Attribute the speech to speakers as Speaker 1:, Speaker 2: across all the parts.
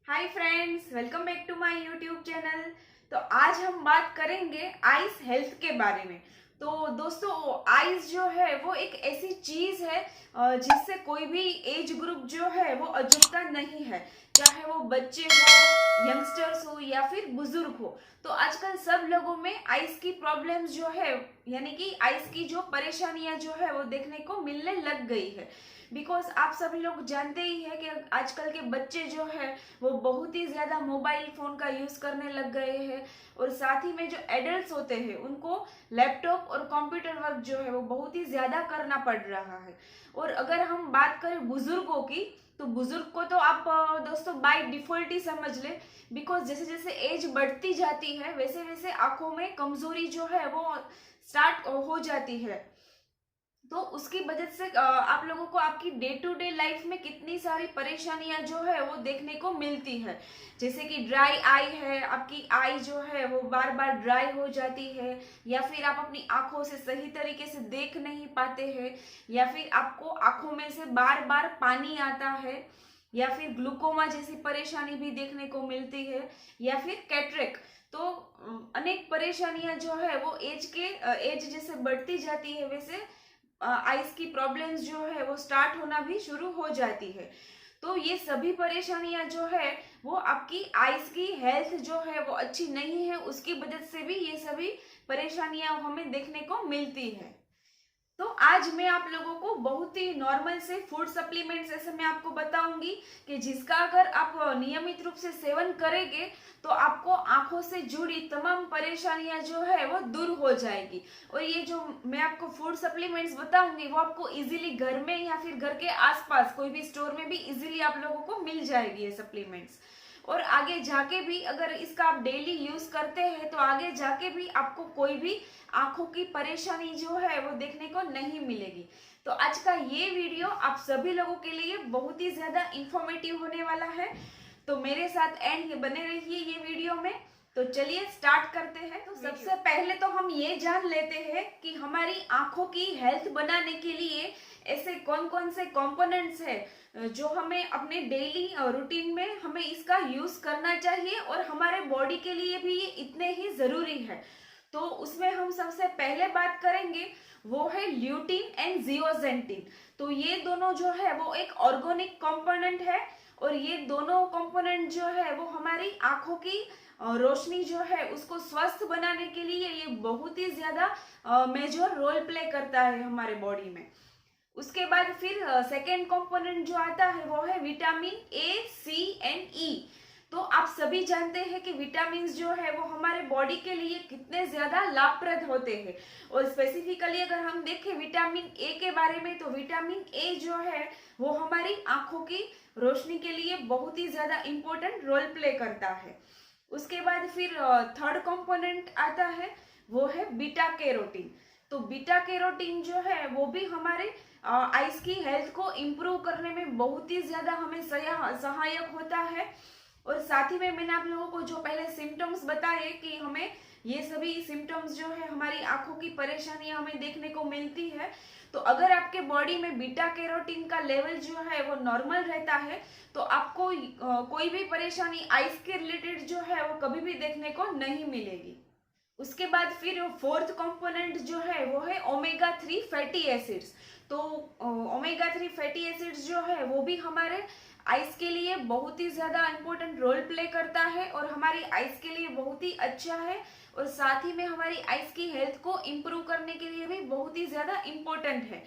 Speaker 1: Hi friends, welcome back to my YouTube channel. तो आज हम बात करेंगे आइज हेल्थ के बारे में। तो दोस्तों, आइज जो है वो एक ऐसी चीज है जिससे कोई भी एज ग्रुप जो है वो अछूता नहीं है, चाहे वो बच्चे हो, यंगस्टर्स हो या फिर बुजुर्ग हो। तो आजकल सब लोगों में आइज की प्रॉब्लम्स जो है, यानी कि आइज की जो परेशानियां जो है वो देखने को मिलने लग गई है। बिकॉज आप सभी लोग जानते ही है कि आजकल के बच्चे जो है वो बहुत ही ज्यादा मोबाइल फोन का यूज करने लग गए हैं, और साथ ही में जो एडल्ट्स होते हैं उनको लैपटॉप और कंप्यूटर वर्क जो है वो बहुत ही ज्यादा करना पड़ रहा है। और अगर हम बात करें बुजुर्गों की, तो बुजुर्ग को तो आप दोस्तों बाय डिफॉल्ट ही समझ ले। बिकॉज जैसे जैसे एज बढ़ती जाती है वैसे वैसे आंखों में कमजोरी जो है वो स्टार्ट हो जाती है। तो उसकी वजह से आप लोगों को आपकी डे टू डे लाइफ में कितनी सारी परेशानियां जो है वो देखने को मिलती है। जैसे कि ड्राई आई है, आपकी आई जो है वो बार बार ड्राई हो जाती है, या फिर आप अपनी आंखों से सही तरीके से देख नहीं पाते हैं, या फिर आपको आंखों में से बार बार पानी आता है, या फिर ग्लूकोमा जैसी परेशानी भी देखने को मिलती है, या फिर कैटरेक। तो अनेक परेशानियां जो है वो एज जैसे बढ़ती जाती है वैसे आइस की प्रॉब्लम्स जो है वो स्टार्ट होना भी शुरू हो जाती है। तो ये सभी परेशानियां जो है वो आपकी आइस की हेल्थ जो है वो अच्छी नहीं है, उसकी वजह से भी ये सभी परेशानियां हमें देखने को मिलती है। तो आज मैं आप लोगों को बहुत ही नॉर्मल से फूड सप्लीमेंट्स ऐसे मैं आपको बताऊंगी कि जिसका अगर आप नियमित रूप से सेवन करेंगे तो आपको आंखों से जुड़ी तमाम परेशानियां जो है वो दूर हो जाएगी। और ये जो मैं आपको फूड सप्लीमेंट्स बताऊंगी वो आपको इजीली घर में या फिर घर के आसपास कोई भी स्टोर में भी इजीली आप लोगों को मिल जाएगी ये सप्लीमेंट्स। और आगे जाके भी अगर इसका आप डेली यूज करते हैं तो आगे जाके भी आपको कोई भी आंखों की परेशानी जो है वो देखने को नहीं मिलेगी। तो आज का ये वीडियो आप सभी लोगों के लिए बहुत ही ज्यादा इंफॉर्मेटिव होने वाला है। तो मेरे साथ एंड बने रहिए ये वीडियो में। तो चलिए स्टार्ट करते हैं। तो सबसे पहले तो हम ये जान लेते हैं कि हमारी आंखों की हेल्थ बनाने के लिए ऐसे कौन कौन से कंपोनेंट्स है जो हमें अपने डेली रूटीन में हमें इसका यूज करना चाहिए, और हमारे बॉडी के लिए भी ये इतने ही जरूरी है। तो उसमें हम सबसे पहले बात करेंगे वो है ल्यूटीन एंड जियोजेंटिन। तो ये दोनों जो है वो एक ऑर्गेनिक कंपोनेंट है, और ये दोनों कंपोनेंट जो है वो हमारी आंखों की रोशनी जो है उसको स्वस्थ बनाने के लिए ये बहुत ही ज्यादा मेजर रोल प्ले करता है हमारे बॉडी में। उसके बाद फिर सेकेंड कंपोनेंट जो आता है वो है विटामिन ए, सी एंड ई। तो आप सभी जानते हैं कि विटामिन जो है वो हमारे बॉडी के लिए कितने ज्यादा लाभप्रद होते हैं। और स्पेसिफिकली अगर हम देखें विटामिन ए के बारे में, तो विटामिन ए जो है वो हमारी आंखों की रोशनी के लिए बहुत ही ज्यादा इंपॉर्टेंट रोल प्ले करता है। उसके बाद फिर थर्ड कंपोनेंट आता है वो है बीटा कैरोटीन। तो बीटा कैरोटीन जो है वो भी हमारे आइस की हेल्थ को इम्प्रूव करने में बहुत ही ज्यादा हमें सहायक होता है। और साथ ही में मैंने आप लोगों को जो पहले सिम्टम्स बताए कि हमें ये सभी सिम्टम्स जो है हमारी आंखों की परेशानियां हमें देखने को मिलती है। तो अगर आपके बॉडी में बीटा कैरोटीन का लेवल जो है वो नॉर्मल रहता है तो आपको कोई भी परेशानी आइस के रिलेटेड जो है वो कभी भी देखने को नहीं मिलेगी। उसके बाद फिर फोर्थ कंपोनेंट जो है वो है ओमेगा 3 फैटी एसिड्स। तो ओमेगा 3 फैटी एसिड्स जो है वो भी हमारे आइस के लिए बहुत ही ज्यादा इंपॉर्टेंट रोल प्ले करता है, और हमारी आइस के लिए बहुत ही अच्छा है, और साथ ही में हमारी आइस की हेल्थ को इम्प्रूव करने के लिए भी बहुत ही ज्यादा इम्पोर्टेंट है।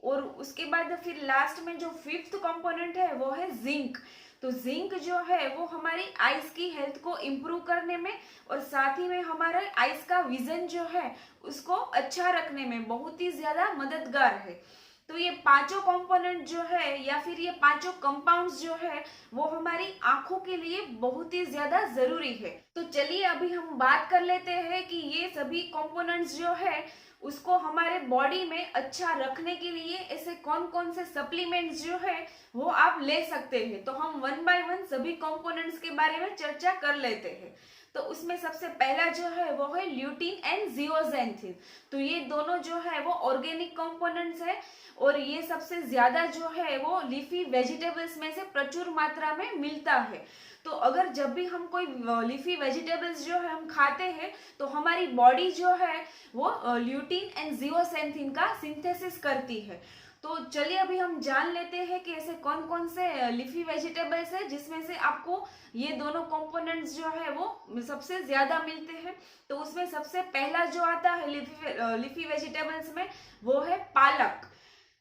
Speaker 1: और उसके बाद फिर लास्ट में जो फिफ्थ कंपोनेंट है वो है जिंक। तो जिंक जो है वो हमारी आइस की हेल्थ को इम्प्रूव करने में और साथ ही में हमारे आइस का विजन जो है उसको अच्छा रखने में बहुत ही ज्यादा मददगार है। तो ये पांचों कंपोनेंट जो है या फिर ये पांचों कंपाउंड्स जो है वो हमारी आंखों के लिए बहुत ही ज्यादा जरूरी है। तो चलिए अभी हम बात कर लेते हैं कि ये सभी कंपोनेंट्स जो है उसको हमारे बॉडी में अच्छा रखने के लिए ऐसे कौन कौन से सप्लीमेंट्स जो है वो आप ले सकते हैं। तो हम वन बाय वन सभी कंपोनेंट्स के बारे में चर्चा कर लेते हैं। तो उसमें सबसे पहला जो है वो है ल्यूटीन एंड जियोजेंथिन। तो ये दोनों जो है वो ऑर्गेनिक कंपोनेंट्स है और ये सबसे ज्यादा जो है वो लीफी वेजिटेबल्स में से प्रचुर मात्रा में मिलता है। तो अगर जब भी हम कोई लीफी वेजिटेबल्स जो है हम खाते हैं तो हमारी बॉडी जो है वो ल्यूटीन एंड जियोसेंथिन का सिंथेसिस करती है। तो चलिए अभी हम जान लेते हैं कि ऐसे कौन कौन से लीफी वेजिटेबल्स है जिसमें से आपको ये दोनों कंपोनेंट्स जो है वो सबसे ज्यादा मिलते हैं। तो उसमें सबसे पहला जो आता है लीफी वेजिटेबल्स में वो है पालक।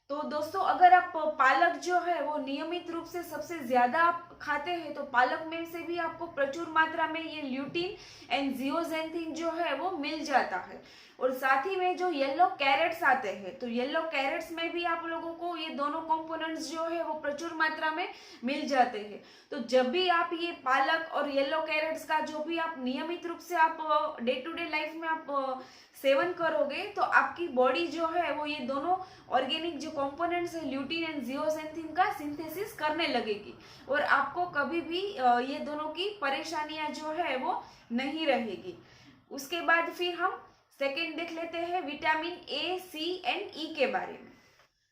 Speaker 1: तो दोस्तों अगर आप पालक जो है वो नियमित रूप से सबसे ज्यादा आप खाते हैं तो पालक में से भी आपको प्रचुर मात्रा में ये ल्यूटीन एंड जियोजेंथिन जो है वो मिल जाता है। और साथ ही में जो येलो कैरेट्स आते हैं तो येलो कैरेट्स में भी आप लोगों को ये दोनों कंपोनेंट्स जो है वो प्रचुर मात्रा में मिल जाते हैं। तो जब भी आप ये पालक और येलो कैरेट्स का जो भी आप नियमित रूप से आप डे टू डे लाइफ में आप सेवन करोगे तो आपकी बॉडी जो है वो ये दोनों ऑर्गेनिक जो कंपोनेंट्स है ल्यूटीन एंड जियोसेंथिन का सिंथेसिस करने लगेगी और आपको कभी भी ये दोनों की परेशानियां जो है वो नहीं रहेगी। उसके बाद फिर हम सेकेंड देख लेते हैं विटामिन ए, सी एंड ई के बारे में।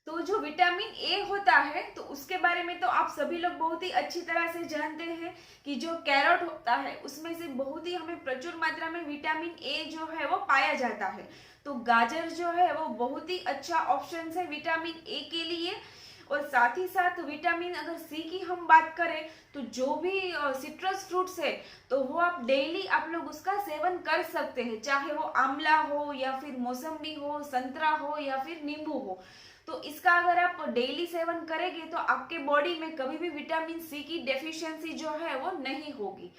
Speaker 1: तो जो विटामिन ए होता है तो उसके बारे में तो आप सभी लोग बहुत ही अच्छी तरह से जानते हैं कि जो कैरेट होता है उसमें से बहुत ही हमें प्रचुर मात्रा में विटामिन ए जो है वो पाया जाता है। तो गाजर जो है वो बहुत ही अच्छा ऑप्शन है विटामिन ए के लिए। और साथ ही साथ विटामिन अगर सी की हम बात करें तो जो भी सिट्रस फ्रूट्स है तो वो आप डेली आप लोग उसका सेवन कर सकते हैं, चाहे वो आंवला हो या फिर मौसम्बी हो, संतरा हो या फिर नींबू हो। तो इसका अगर आप डेली सेवन करेंगे तो आपके बॉडी में कभी भी विटामिन सी की डेफिशिएंसी जो है वो नहीं होगी।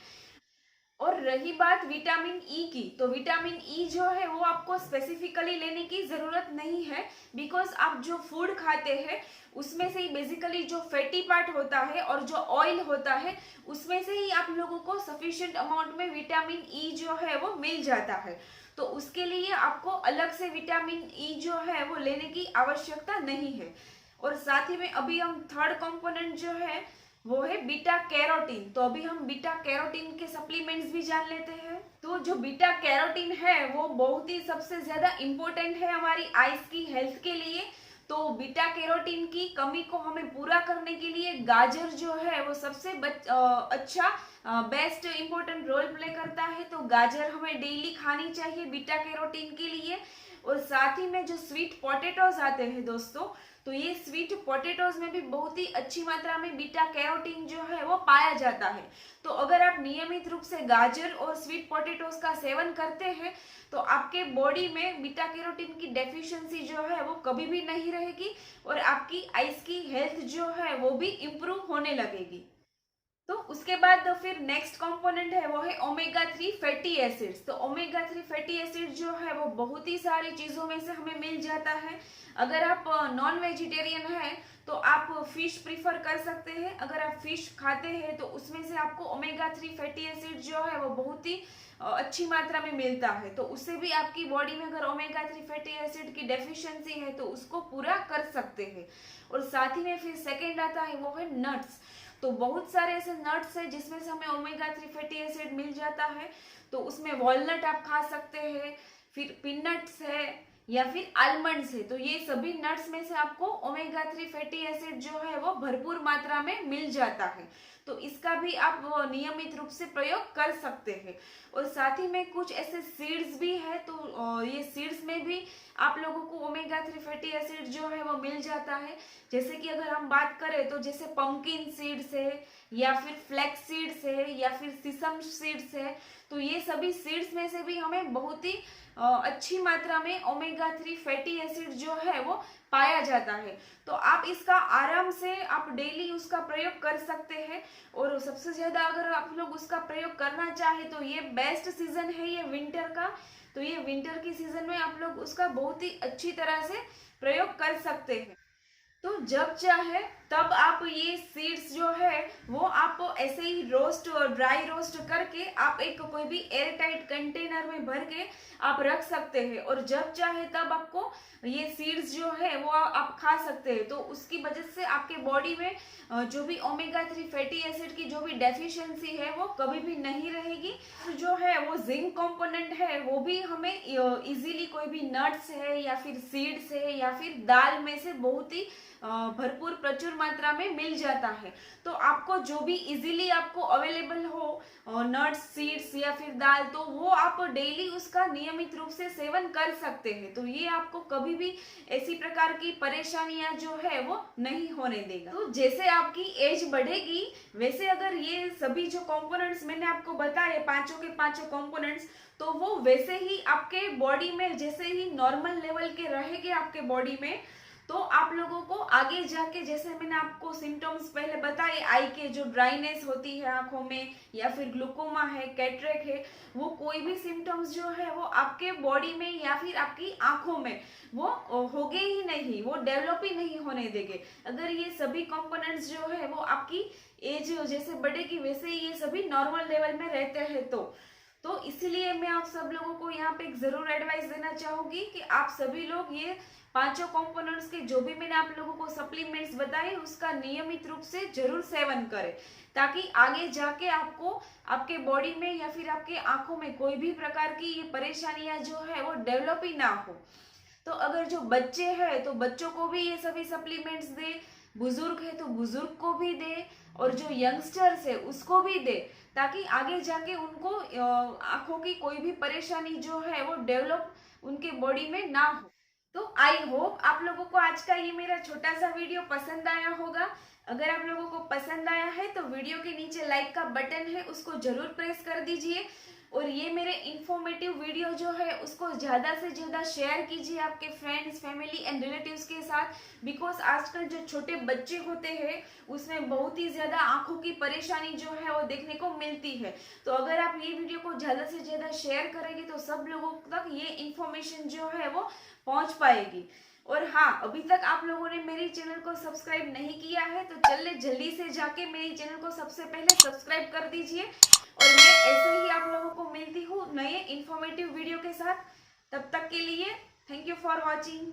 Speaker 1: और रही बात विटामिन ई की तो विटामिन ई जो है वो आपको स्पेसिफिकली लेने की जरूरत नहीं है, बिकॉज आप जो फूड खाते हैं उसमें से ही बेसिकली जो फैटी पार्ट होता है और जो ऑयल होता है उसमें से ही आप लोगों को सफिशिएंट अमाउंट में विटामिन ई जो है वो मिल जाता है। तो उसके लिए आपको अलग से विटामिन ई जो है वो लेने की आवश्यकता नहीं है। और साथ ही में अभी हम थर्ड कंपोनेंट जो है वो है बीटा कैरोटीन। तो अभी हम बीटा कैरोटीन के सप्लीमेंट्स भी जान लेते हैं। तो जो बीटा कैरोटीन है वो बहुत ही सबसे ज्यादा इम्पोर्टेंट है हमारी आईज की हेल्थ के लिए। तो बीटा कैरोटीन की कमी को हमें पूरा करने के लिए गाजर जो है वो सबसे अच्छा बेस्ट इम्पोर्टेंट रोल प्ले करता है। तो गाजर हमें डेली खानी चाहिए बीटा कैरोटीन के लिए। और साथ ही में जो स्वीट पोटैटोज आते हैं दोस्तों तो ये स्वीट पोटैटोज में भी बहुत ही अच्छी मात्रा में बीटा कैरोटीन जो है वो पाया जाता है। तो अगर आप नियमित रूप से गाजर और स्वीट पोटैटोज का सेवन करते हैं तो आपके बॉडी में बीटा कैरोटीन की डेफिशिएंसी जो है वो कभी भी नहीं रहेगी और आपकी आईज की हेल्थ जो है वो भी इम्प्रूव होने लगेगी। तो उसके बाद फिर नेक्स्ट कंपोनेंट है वो है ओमेगा 3 फैटी एसिड्स। तो ओमेगा 3 फैटी एसिड जो है वो बहुत ही सारी चीजों में से हमें मिल जाता है। अगर आप नॉन वेजिटेरियन हैं तो आप फिश प्रीफर कर सकते हैं। अगर आप फिश खाते हैं तो उसमें से आपको ओमेगा 3 फैटी एसिड जो है वो बहुत ही अच्छी मात्रा में मिलता है। तो उससे भी आपकी बॉडी में अगर ओमेगा 3 फैटी एसिड की डेफिशिएंसी है तो उसको पूरा कर सकते हैं। और साथ ही में फिर सेकेंड आता है वो है नट्स। तो बहुत सारे ऐसे नट्स है जिसमें से हमें ओमेगा 3 फैटी एसिड मिल जाता है। तो उसमें वॉलनट आप खा सकते हैं, फिर पीनट्स है या फिर आलमंड्स है। तो ये सभी नट्स में से आपको ओमेगा 3 फैटी एसिड जो है वो भरपूर मात्रा में मिल जाता है। तो इसका भी आप नियमित रूप से प्रयोग कर सकते हैं। और साथ ही में कुछ ऐसे सीड्स भी है तो ये सीड्स में भी आप लोगों को ओमेगा 3 फैटी एसिड जो है वो मिल जाता है। जैसे कि अगर हम बात करें तो जैसे पंपकिन सीड्स है या फिर फ्लैक्स सीड्स है या फिर सिसम सीड्स है। तो ये सभी सीड्स में से भी हमें बहुत ही अच्छी मात्रा में ओमेगा 3 फैटी एसिड जो है वो पाया जाता है। तो आप इसका आराम से आप डेली उसका प्रयोग कर सकते हैं। और सबसे ज्यादा अगर आप लोग उसका प्रयोग करना चाहे तो ये बेस्ट सीजन है ये विंटर का। तो ये विंटर की सीजन में आप लोग उसका बहुत ही अच्छी तरह से प्रयोग कर सकते हैं। तो जब चाहे तब आप ये सीड्स जो है वो आप ऐसे ही रोस्ट और ड्राई रोस्ट करके आप एक कोई भी एयर टाइट कंटेनर में भर के आप रख सकते हैं, और जब चाहे तब आपको ये सीड्स जो है वो आप खा सकते हैं। तो उसकी वजह से आपके बॉडी में जो भी ओमेगा 3 फैटी एसिड की जो भी डेफिशिएंसी है वो कभी भी नहीं रहेगी। जो है वो जिंक कंपोनेंट है वो भी हमें इजीली कोई भी नट्स है या फिर सीड्स है या फिर दाल में से बहुत ही भरपूर प्रचुर मात्रा में मिल जाता है। तो आपको जो भी इजीली आपको अवेलेबल हो नट्स सीड्स या फिर दाल, तो वो आप डेली उसका नियमित रूप से सेवन कर सकते हैं। तो ये आपको कभी भी ऐसी प्रकार की परेशानियां जो है वो नहीं होने देगा। तो जैसे आपकी एज बढ़ेगी वैसे अगर ये सभी जो कंपोनेंट्स मैंने आपको बताए पांचों के पांचों कंपोनेंट्स, तो वो वैसे ही आपके बॉडी में जैसे ही नॉर्मल लेवल के रहेंगे आपके बॉडी में, तो आप लोगों को आगे जाके जैसे मैंने आपको सिम्टम्स पहले बताए, आई के जो ड्राइनेस होती है आंखों में या फिर ग्लूकोमा है, कैटरेक्ट है, वो कोई भी सिम्टम्स जो है वो आपके बॉडी में या फिर आपकी आंखों में वो होगे ही नहीं, वो डेवलप ही नहीं होने देंगे अगर ये सभी कंपोनेंट्स जो है वो आपकी एज जैसे बढ़ेगी वैसे ये सभी नॉर्मल लेवल में रहते हैं। तो इसलिए मैं आप सब लोगों को यहाँ पे एक जरूर एडवाइस देना चाहूंगी कि आप सभी लोग ये पांचों कंपोनेंट्स के जो भी मैंने आप लोगों को सप्लीमेंट्स बताए उसका नियमित रूप से जरूर सेवन करें, ताकि आगे जाके आपको आपके बॉडी में या फिर आपके आंखों में कोई भी प्रकार की ये परेशानियां जो है वो डेवलप ही ना हो। तो अगर जो बच्चे हैं तो बच्चों को भी ये सभी सप्लीमेंट्स दे, बुजुर्ग है तो बुजुर्ग को भी दे, और जो यंगस्टर्स है उसको भी दे, ताकि आगे जाके उनको आंखों की कोई भी परेशानी जो है वो डेवलप उनके बॉडी में ना हो। तो आई होप आप लोगों को आज का ये मेरा छोटा सा वीडियो पसंद आया होगा। अगर आप लोगों को पसंद आया है तो वीडियो के नीचे लाइक का बटन है उसको जरूर प्रेस कर दीजिए, और ये मेरे इंफॉर्मेटिव वीडियो जो है उसको ज़्यादा से ज़्यादा शेयर कीजिए आपके फ्रेंड्स फैमिली एंड रिलेटिव्स के साथ, बिकॉज आजकल जो छोटे बच्चे होते हैं उसमें बहुत ही ज़्यादा आंखों की परेशानी जो है वो देखने को मिलती है। तो अगर आप ये वीडियो को ज़्यादा से ज़्यादा शेयर करेंगे तो सब लोगों तक ये इन्फॉर्मेशन जो है वो पहुँच पाएगी। और हाँ, अभी तक आप लोगों ने मेरे चैनल को सब्सक्राइब नहीं किया है तो चलिए जल्दी से जाके मेरे चैनल को सबसे पहले सब्सक्राइब कर दीजिए, और मैं ऐसे ही आप लोगों को मिलती हूँ नए इंफॉर्मेटिव वीडियो के साथ। तब तक के लिए थैंक यू फॉर वॉचिंग।